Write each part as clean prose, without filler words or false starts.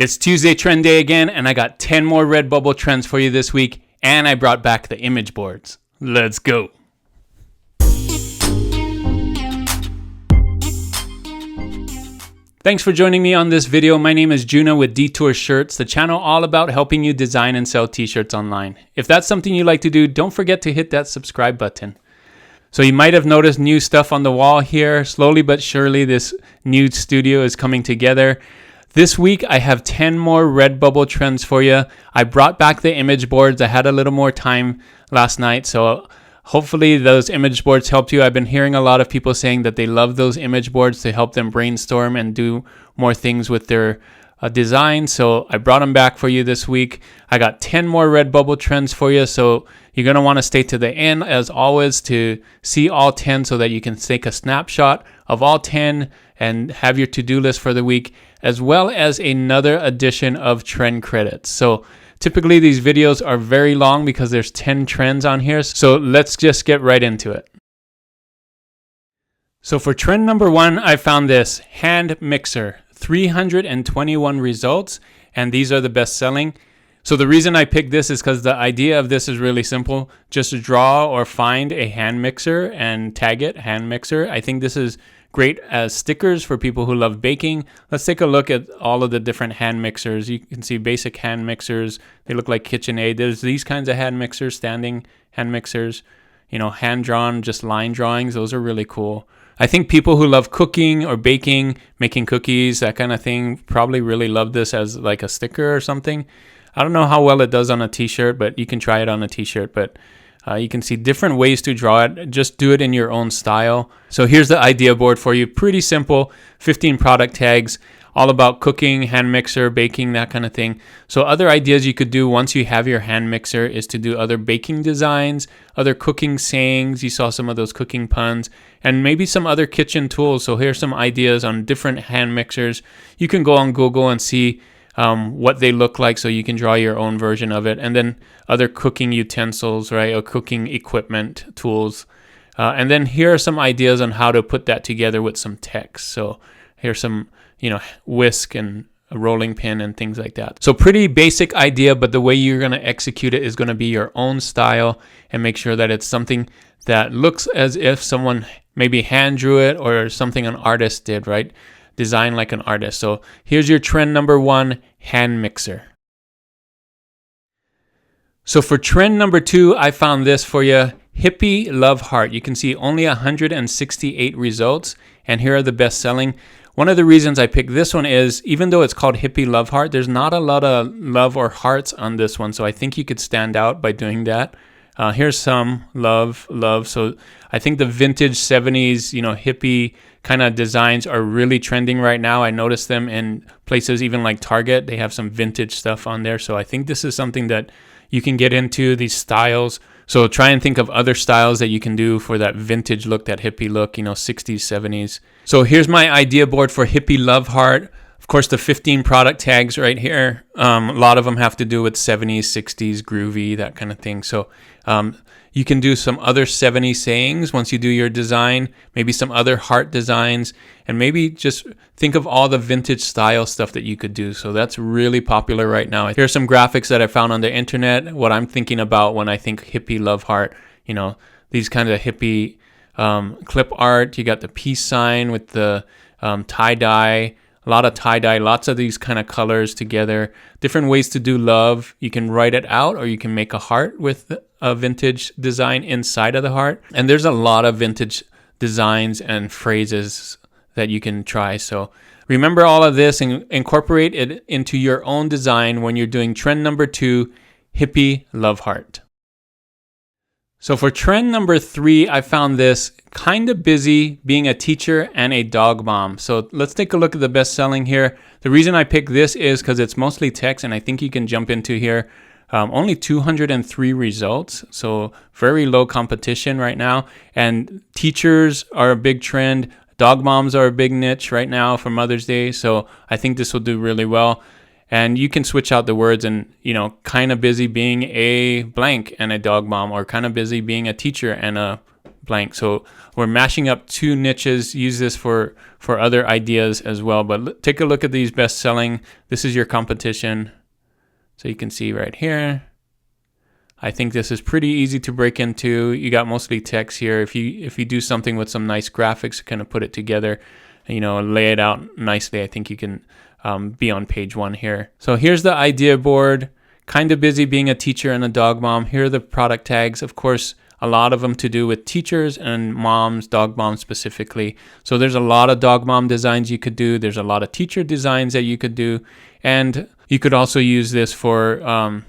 It's Tuesday Trend Day again, and I got 10 more RedBubble trends for you this week, and I brought back the image boards. Let's go. Thanks for joining me on this video. My name is Juna with Detour Shirts, the channel all about helping you design and sell t-shirts online. If that's something you like to do, don't forget to hit that subscribe button. So you might have noticed new stuff on the wall here. Slowly but surely, this new studio is coming together. This week, I have 10 more RedBubble trends for you. I brought back the image boards. I had a little more time last night, so hopefully those image boards helped you. I've been hearing a lot of people saying that they love those image boards to help them brainstorm and do more things with their design. So I brought them back for you this week. I got 10 more RedBubble trends for you, so you're going to want to stay to the end as always to see all 10 so that you can take a snapshot of all 10 and have your to-do list for the week, as well as another edition of trend credits. So typically these videos are very long because there's 10 trends on here. So let's just get right into it. So for trend number 1, I found this hand mixer, 321 results, and these are the best selling. So the reason I picked this is because the idea of this is really simple. Just draw or find a hand mixer and tag it, hand mixer. I think this is great as stickers for people who love baking. Let's take a look at all of the different hand mixers. You can see basic hand mixers. They look like KitchenAid. There's these kinds of hand mixers, standing hand mixers, hand drawn, just line drawings. Those are really cool. I think people who love cooking or baking, making cookies, that kind of thing, probably really love this as like a sticker or something. I don't know how well it does on a t-shirt, but you can try it on a t-shirt. But you can see different ways to draw it. Just do it in your own style. So here's the idea board for you. Pretty simple, 15 product tags, all about cooking, hand mixer, baking, that kind of thing. So other ideas you could do once you have your hand mixer is to do other baking designs, other cooking sayings. You saw some of those cooking puns, and maybe some other kitchen tools. So here's some ideas on different hand mixers. You can go on Google and see what they look like so you can draw your own version of it. And then other cooking utensils, right, or cooking equipment tools. And then here are some ideas on how to put that together with some text. So here's some, whisk and a rolling pin and things like that. So pretty basic idea, but the way you're going to execute it is going to be your own style, and make sure that it's something that looks as if someone maybe hand drew it or something an artist did, right? Design like an artist. So here's your trend number 1, hand mixer. So for trend number 2, I found this for you, hippie love heart. You can see only 168 results, and here are the best selling. One of the reasons I picked this one is, even though it's called hippie love heart, there's not a lot of love or hearts on this one. So I think you could stand out by doing that. Here's some love. So I think the vintage 70s, hippie kind of designs are really trending right now. I noticed them in places even like Target. They have some vintage stuff on there. So I think this is something that you can get into, these styles. So try and think of other styles that you can do for that vintage look, that hippie look, 60s, 70s. So here's my idea board for hippie love heart. Of course, the 15 product tags right here, a lot of them have to do with 70s, 60s, groovy, that kind of thing. So you can do some other 70s sayings once you do your design, maybe some other heart designs, and maybe just think of all the vintage style stuff that you could do. So that's really popular right now. Here's some graphics that I found on the internet, what I'm thinking about when I think hippie love heart, these kinds of hippie clip art. You got the peace sign with the tie-dye, a lot of tie-dye, lots of these kind of colors together. Different ways to do love. You can write it out, or you can make a heart with a vintage design inside of the heart. And there's a lot of vintage designs and phrases that you can try. So remember all of this and incorporate it into your own design when you're doing trend number 2, hippie love heart. So for trend number 3, I found this kind of busy being a teacher and a dog mom. So let's take a look at the best selling here. The reason I picked this is because it's mostly text, and I think you can jump into here. Only 203 results, so very low competition right now. And teachers are a big trend. Dog moms are a big niche right now for Mother's Day. So I think this will do really well. And you can switch out the words and, kind of busy being a blank and a dog mom, or kind of busy being a teacher and a blank. So we're mashing up two niches. Use this for other ideas as well. But take a look at these best selling. This is your competition. So you can see right here. I think this is pretty easy to break into. You got mostly text here. If you do something with some nice graphics, kind of put it together, lay it out nicely, I think you can be on page 1 here. So here's the idea board. Kind of busy being a teacher and a dog mom. Here are the product tags. Of course, a lot of them to do with teachers and moms, dog moms specifically. So there's a lot of dog mom designs you could do. There's a lot of teacher designs that you could do. And you could also use this for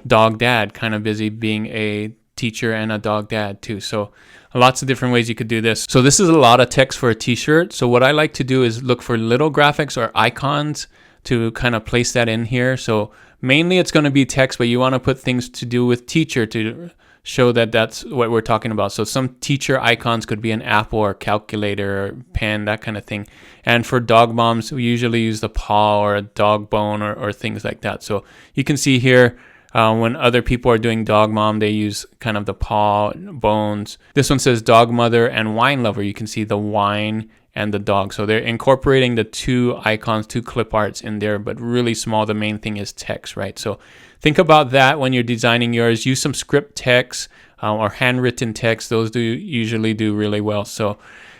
dog dad, kind of busy being a teacher and a dog dad too. So lots of different ways you could do this. So this is a lot of text for a t-shirt. So what I like to do is look for little graphics or icons to kind of place that in here. So mainly it's going to be text, but you want to put things to do with teacher to show that that's what we're talking about. So some teacher icons could be an apple or calculator or pen, that kind of thing. And for dog moms, we usually use the paw or a dog bone or things like that. So you can see here, when other people are doing dog mom, they use kind of the paw, bones. This one says dog mother and wine lover. You can see the wine and the dog. So they're incorporating the two icons, two clip arts in there, but really small. The main thing is text, right? So think about that when you're designing yours. Use some script text or handwritten text. Those usually do really well. So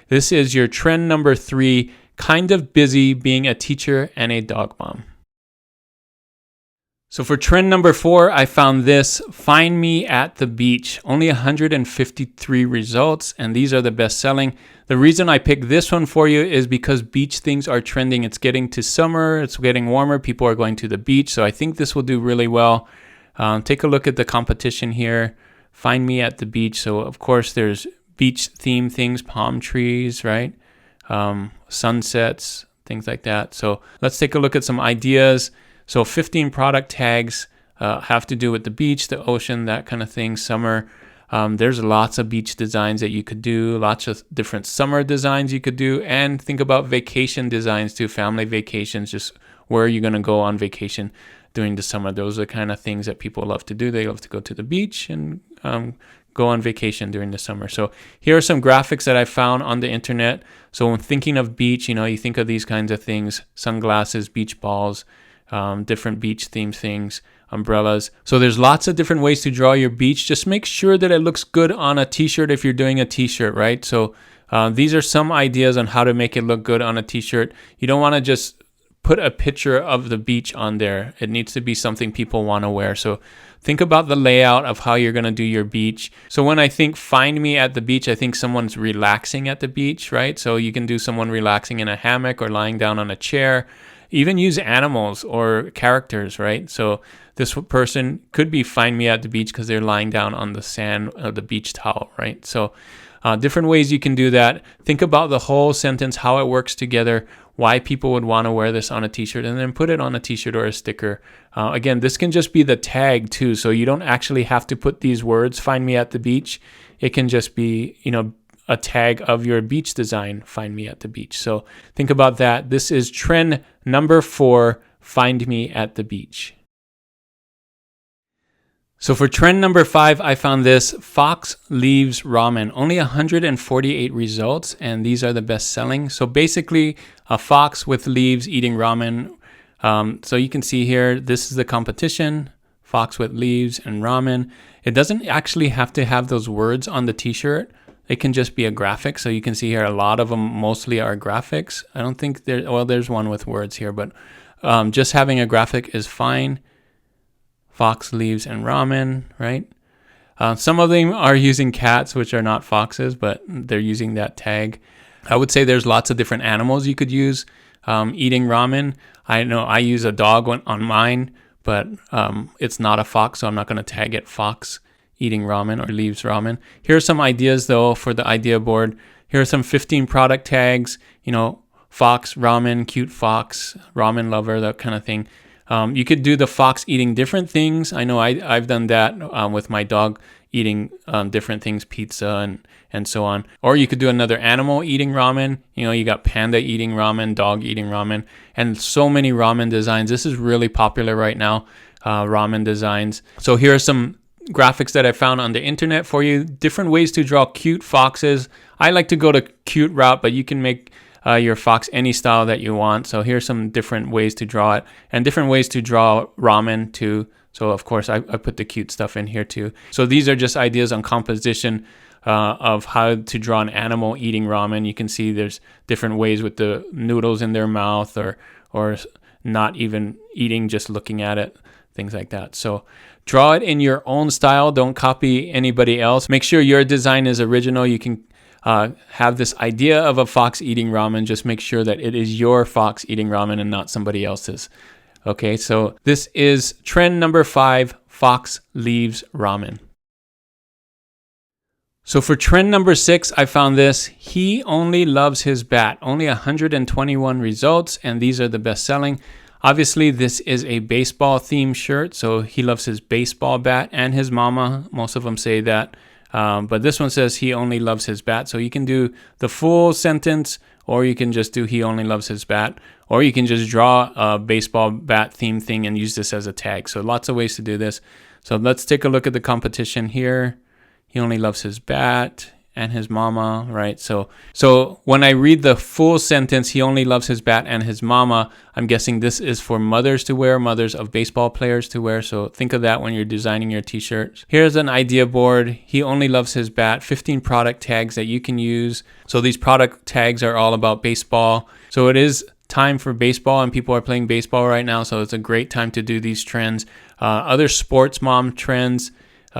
this is your trend number 3, kind of busy being a teacher and a dog mom. So for trend number 4, I found this, find me at the beach. Only 153 results, and these are the best selling. The reason I picked this one for you is because beach things are trending. It's getting to summer, it's getting warmer, people are going to the beach. So I think this will do really well. Take a look at the competition here. Find me at the beach. So of course there's beach theme things, palm trees, right? Sunsets, things like that. So let's take a look at some ideas. So 15 product tags have to do with the beach, the ocean, that kind of thing, summer. There's lots of beach designs that you could do, lots of different summer designs you could do, and think about vacation designs too, family vacations, just where are you going to go on vacation during the summer. Those are the kind of things that people love to do. They love to go to the beach and go on vacation during the summer. So here are some graphics that I found on the internet. So when thinking of beach, you think of these kinds of things, sunglasses, beach balls, different beach themed things, umbrellas. So there's lots of different ways to draw your beach. Just make sure that it looks good on a t-shirt if you're doing a t-shirt, right? So these are some ideas on how to make it look good on a t-shirt. You don't want to just put a picture of the beach on there. It needs to be something people want to wear. So think about the layout of how you're going to do your beach. So when I think find me at the beach, I think someone's relaxing at the beach, right? So you can do someone relaxing in a hammock or lying down on a chair. Even use animals or characters, right? So this person could be find me at the beach because they're lying down on the sand of the beach towel, right? So different ways you can do that. Think about the whole sentence, how it works together, why people would want to wear this on a t-shirt, and then put it on a t-shirt or a sticker. Again, this can just be the tag too. So you don't actually have to put these words, find me at the beach. It can just be, a tag of your beach design, find me at the beach. So think about that. This is trend number 4, find me at the beach. So for trend number 5, I found this, fox leaves ramen. Only 148 results, and these are the best selling. So basically a fox with leaves eating ramen. So you can see here, this is the competition, fox with leaves and ramen. It doesn't actually have to have those words on the t-shirt. It can just be a graphic. So you can see here, a lot of them mostly are graphics. I don't think there's one with words here, but just having a graphic is fine. Fox, leaves, and ramen, right? Some of them are using cats, which are not foxes, but they're using that tag. I would say there's lots of different animals you could use eating ramen. I know I use a dog on mine, but it's not a fox, so I'm not going to tag it fox eating ramen or leaves ramen. Here are some ideas though for the idea board. Here are some 15 product tags, fox, ramen, cute fox, ramen lover, that kind of thing. You could do the fox eating different things. I know I've done that with my dog eating different things, pizza and so on. Or you could do another animal eating ramen. You got panda eating ramen, dog eating ramen, and so many ramen designs. This is really popular right now, ramen designs. So here are some graphics that I found on the internet for you. Different ways to draw cute foxes. I like to go the cute route, but you can make your fox any style that you want. So here's some different ways to draw it, and different ways to draw ramen too. So of course I put the cute stuff in here too. So these are just ideas on composition of how to draw an animal eating ramen. You can see there's different ways with the noodles in their mouth, or not even eating, just looking at it, things like that. So draw it in your own style. Don't copy anybody else. Make sure your design is original. You can have this idea of a fox eating ramen. Just make sure that it is your fox eating ramen and not somebody else's. Okay, so this is trend number 5, fox leaves ramen. So for trend number 6, I found this. He only loves his bat. Only 121 results, and these are the best selling. Obviously, this is a baseball themed shirt, so he loves his baseball bat and his mama. Most of them say that. But this one says he only loves his bat. So you can do the full sentence, or you can just do he only loves his bat, or you can just draw a baseball bat theme thing and use this as a tag. So lots of ways to do this. So let's take a look at the competition here. He only loves his bat and his mama, right? So when I read the full sentence, he only loves his bat and his mama, I'm guessing this is for mothers to wear, mothers of baseball players to wear. So think of that when you're designing your t-shirts. Here's an idea board. He only loves his bat, 15 product tags that you can use. So these product tags are all about baseball. So it is time for baseball, and people are playing baseball right now. So it's a great time to do these trends. Other sports mom trends,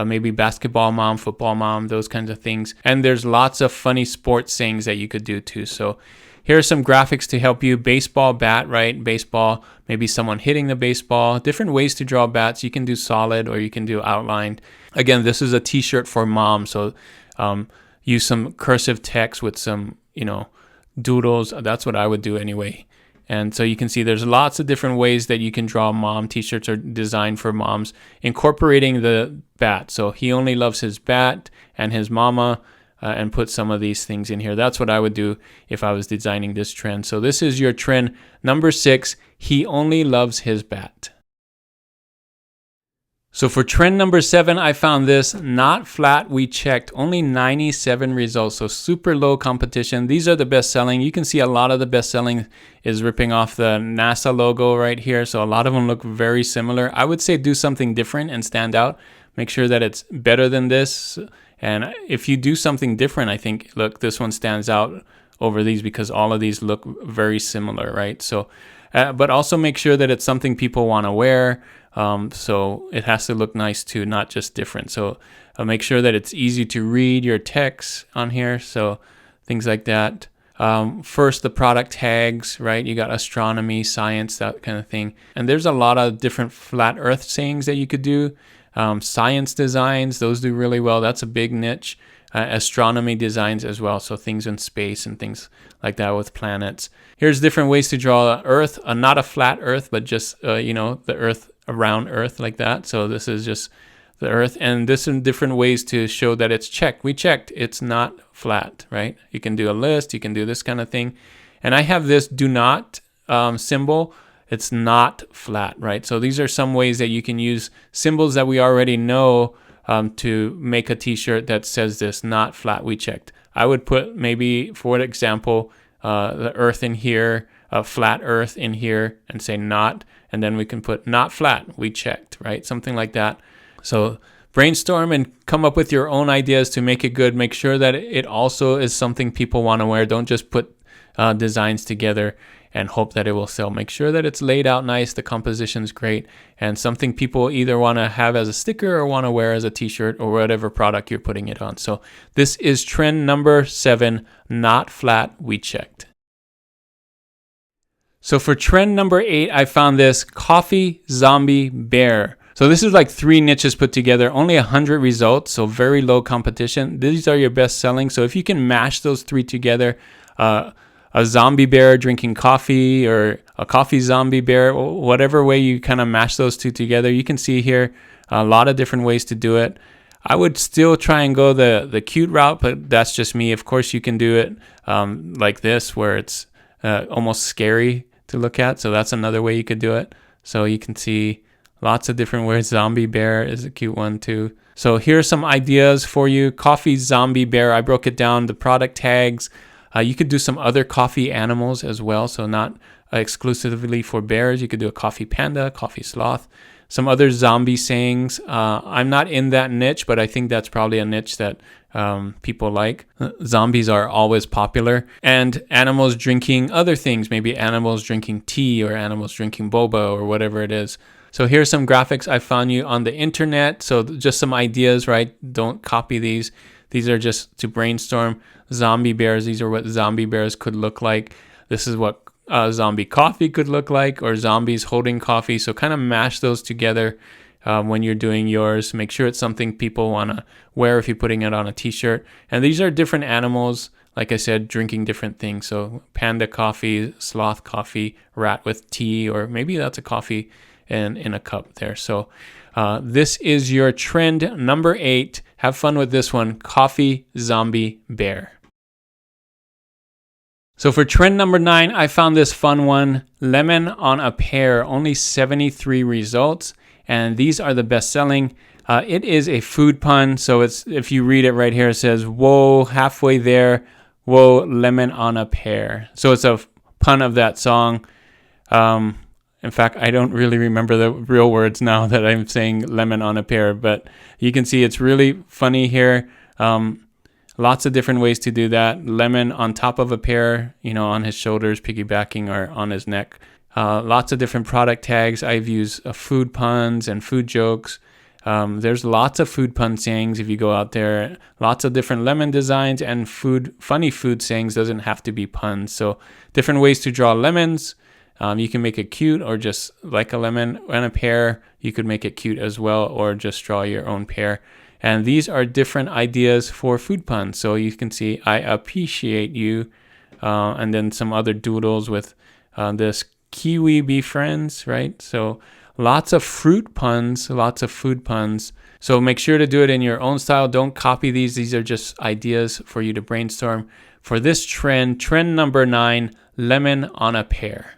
maybe basketball mom, football mom, those kinds of things. And there's lots of funny sports sayings that you could do too. So here are some graphics to help you. Baseball bat, right? Baseball, maybe someone hitting the baseball. Different ways to draw bats. You can do solid or you can do outlined. Again, this is a t-shirt for mom. So use some cursive text with some, doodles. That's what I would do anyway. And so you can see there's lots of different ways that you can draw mom. T-shirts are designed for moms, incorporating the bat. So he only loves his bat and his mama, and put some of these things in here. That's what I would do if I was designing this trend. So this is your trend number 6. He only loves his bat. So for trend number 7, I found this, not flat, we checked, only 97 results, so super low competition. These are the best selling. You can see a lot of the best selling is ripping off the NASA logo right here, so a lot of them look very similar. I would say do something different and stand out. Make sure that it's better than this, and if you do something different, I think, look, this one stands out over these because all of these look very similar, right? So, but also make sure that it's something people want to wear. So it has to look nice too, not just different. So make sure that it's easy to read your text on here. So things like that. First, the product tags, right? You got astronomy, science, that kind of thing. And there's a lot of different flat earth sayings that you could do. Science designs, those do really well. That's a big niche. Astronomy designs as well. So things in space and things like that with planets. Here's different ways to draw Earth, not a flat Earth, but just, the Earth around Earth like that. So this is just the Earth, and this in different ways to show that it's checked. We checked, it's not flat, right? You can do a list, you can do this kind of thing. And I have this do not symbol. It's not flat, right? So these are some ways that you can use symbols that we already know to make a t-shirt that says this, not flat, we checked. I would put maybe, for example, the Earth in here, a flat Earth in here, and say not, and then we can put not flat, we checked, right? Something like that. So brainstorm and come up with your own ideas to make it good. Make sure that it also is something people want to wear. Don't just put designs together and hope that it will sell. Make sure that it's laid out nice, the composition's great, and something people either want to have as a sticker or want to wear as a t-shirt or whatever product you're putting it on. So this is trend number 7, not flat, we checked. So for trend number 8, I found this coffee zombie bear. So this is like 3 niches put together, only 100 results, so very low competition. These are your best selling. So if you can mash those 3 together, a zombie bear drinking coffee or a coffee zombie bear, whatever way you kind of mash those 2 together, you can see here a lot of different ways to do it. I would still try and go the cute route, but that's just me. Of course, you can do it like this, where it's almost scary to look at. So that's another way you could do it. So you can see Lots of different words. Zombie bear is a cute one too. So here are some ideas for you. Coffee zombie bear. I broke it down. The product tags. You could do some other coffee animals as well. So not exclusively for bears. You could do a coffee panda, coffee sloth. Some other zombie sayings. I'm not in that niche, but I think that's probably a niche that people like. Zombies are always popular. And animals drinking other things. Maybe animals drinking tea or animals drinking boba or whatever it is. So here's some graphics I found you on the internet. So just some ideas, right? Don't copy these. These are just to brainstorm. Zombie bears. These are what zombie bears could look like. This is what zombie coffee could look like, or zombies holding coffee. So kind of mash those together when you're doing yours. Make sure it's something people want to wear if you're putting it on a t-shirt. And these are different animals, like I said, drinking different things. So panda coffee, sloth coffee, rat with tea, or maybe that's a coffee in a cup there. So this is your trend number 8. Have fun with this one. Coffee zombie bear. So for trend number 9, I found this fun one. Lemon on a pear. Only 73 results. And these are the best selling. It is a food pun. So it's, if you read it right here, it says, whoa, halfway there. Whoa, lemon on a pear. So it's a pun of that song. In fact, I don't really remember the real words now that I'm saying lemon on a pear, but you can see it's really funny here. Lots of different ways to do that. Lemon on top of a pear, on his shoulders, piggybacking, or on his neck. Lots of different product tags. I've used food puns and food jokes. There's lots of food pun sayings if you go out there. Lots of different lemon designs, and funny food sayings doesn't have to be puns. So different ways to draw lemons. You can make it cute, or just like a lemon and a pear. You could make it cute as well, or just draw your own pear. And these are different ideas for food puns. So you can see, I appreciate you. And then some other doodles with this kiwi be friends, right? So lots of fruit puns, lots of food puns. So make sure to do it in your own style. Don't copy these. These are just ideas for you to brainstorm for this trend. Trend number 9, lemon on a pear.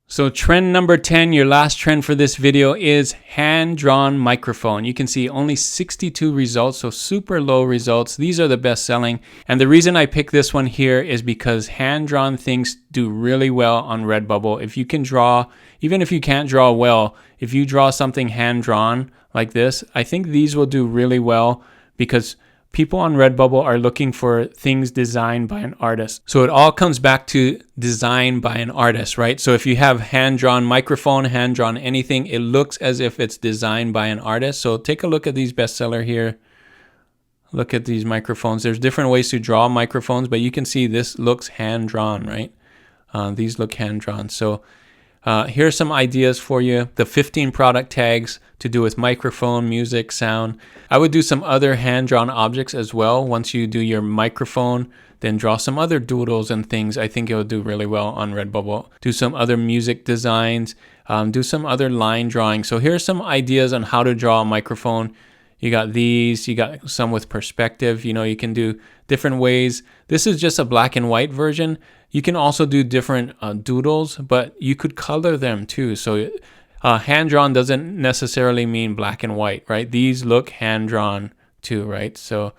So trend number 10, your last trend for this video, is hand-drawn microphone. You can see only 62 results, so super low results. These are the best selling. And the reason I picked this one here is because hand-drawn things do really well on RedBubble. If you can draw, even if you can't draw well, if you draw something hand-drawn like this, I think these will do really well because people on RedBubble are looking for things designed by an artist. So it all comes back to design by an artist, right? So if you have hand-drawn microphone, hand-drawn anything, it looks as if it's designed by an artist. So take a look at these bestseller here. Look at these microphones. There's different ways to draw microphones, but you can see this looks hand-drawn, right? These look hand-drawn. So here are some ideas for you. The 15 product tags to do with microphone, music, sound. I would do some other hand-drawn objects as well. Once you do your microphone, then draw some other doodles and things. I think it will do really well on RedBubble. Do some other music designs. Do some other line drawing. So here's some ideas on how to draw a microphone. You got these, you got some with perspective. You can do different ways. This is just a black and white version. You can also do different doodles, but you could color them too. So hand-drawn doesn't necessarily mean black and white, right? These look hand-drawn too, right? So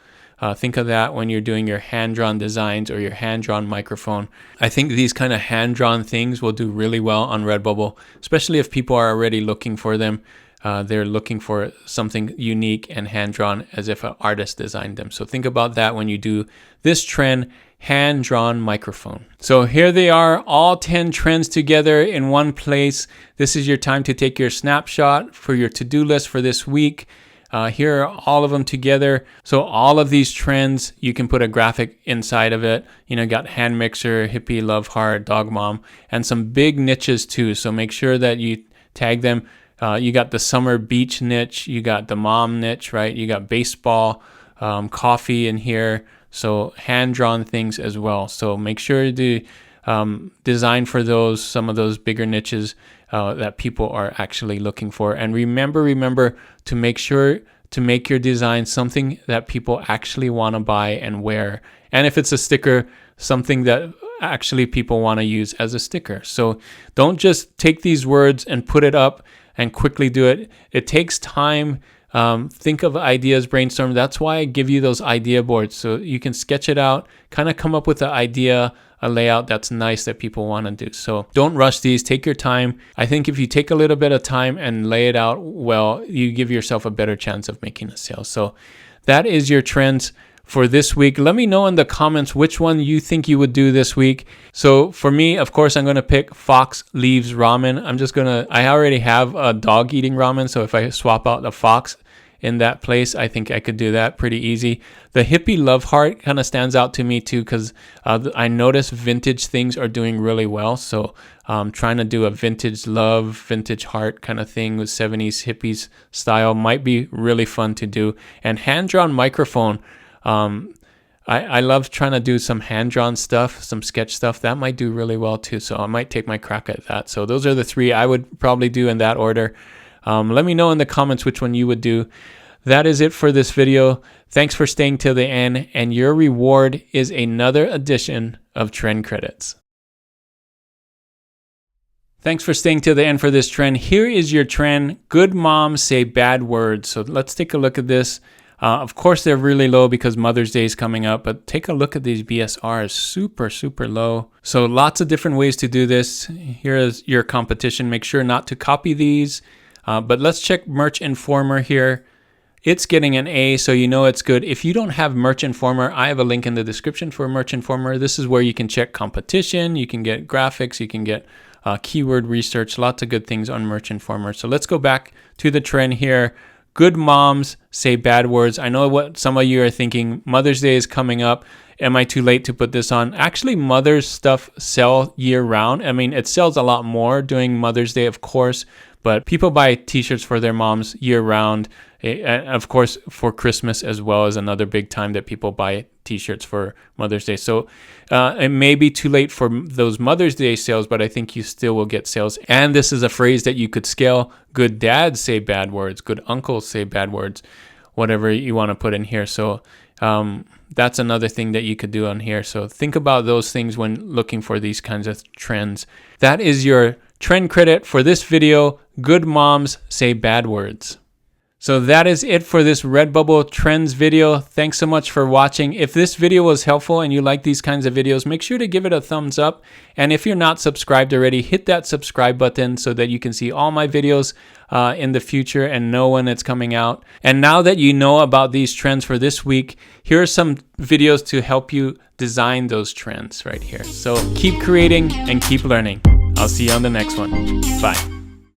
think of that when you're doing your hand-drawn designs or your hand-drawn microphone. I think these kind of hand-drawn things will do really well on RedBubble, especially if people are already looking for them. They're looking for something unique and hand-drawn as if an artist designed them. So think about that when you do this trend, hand-drawn microphone. So here they are, all 10 trends together in one place. This is your time to take your snapshot for your to-do list for this week. Here are all of them together. So all of these trends, you can put a graphic inside of it. Got hand mixer, hippie, love heart, dog mom, and some big niches too. So make sure that you tag them. You got the summer beach niche, you got the mom niche, right? You got baseball, coffee in here. So hand-drawn things as well. So make sure to design for some of those bigger niches that people are actually looking for. And remember to make sure to make your design something that people actually want to buy and wear. And if it's a sticker, something that actually people want to use as a sticker. So don't just take these words and put it up and quickly do it. It takes time. Think of ideas, brainstorm. That's why I give you those idea boards, so you can sketch it out, kind of come up with an idea, a layout that's nice that people want to do. So don't rush these, take your time. I think if you take a little bit of time and lay it out well, you give yourself a better chance of making a sale. So that is your trends for this week. Let me know in the comments which one you think you would do this week. So for me, of course, I'm going to pick Fox Leaves Ramen. I already have a dog eating ramen, so if I swap out the fox in that place, I think I could do that pretty easy. The hippie love heart kind of stands out to me too, because I notice vintage things are doing really well. So trying to do a vintage love, vintage heart kind of thing with 70s hippies style might be really fun to do. And hand-drawn microphone. I love trying to do some hand-drawn stuff, some sketch stuff. That might do really well too. So I might take my crack at that. So those are the three I would probably do in that order. Let me know in the comments which one you would do. That is it for this video. Thanks for staying till the end, and your reward is another edition of Trend Credits. Thanks for staying till the end for this trend. Here is your trend. Good moms say bad words. So let's take a look at this. Of course, they're really low because Mother's Day is coming up, but take a look at these BSRs, super, super low. So lots of different ways to do this. Here is your competition. Make sure not to copy these. But let's check Merch Informer here. It's getting an A, so you know it's good. If you don't have Merch Informer, I have a link in the description for Merch Informer. This is where you can check competition, you can get graphics, you can get keyword research, lots of good things on Merch Informer. So let's go back to the trend here. Good moms say bad words. I know what some of you are thinking. Mother's Day is coming up. Am I too late to put this on? Actually, Mother's stuff sell year round. I mean, it sells a lot more during Mother's Day, of course, but people buy t-shirts for their moms year round. And of course, for Christmas as well is another big time that people buy t-shirts for Mother's Day. So it may be too late for those Mother's Day sales, but I think you still will get sales. And this is a phrase that you could scale. Good dads say bad words. Good uncles say bad words. Whatever you want to put in here. So that's another thing that you could do on here. So think about those things when looking for these kinds of trends. That is your trend credit for this video. Good moms say bad words. So that is it for this RedBubble Trends video. Thanks so much for watching. If this video was helpful and you like these kinds of videos, make sure to give it a thumbs up. And if you're not subscribed already, hit that subscribe button so that you can see all my videos in the future and know when it's coming out. And now that you know about these trends for this week, here are some videos to help you design those trends right here. So keep creating and keep learning. I'll see you on the next one. Bye.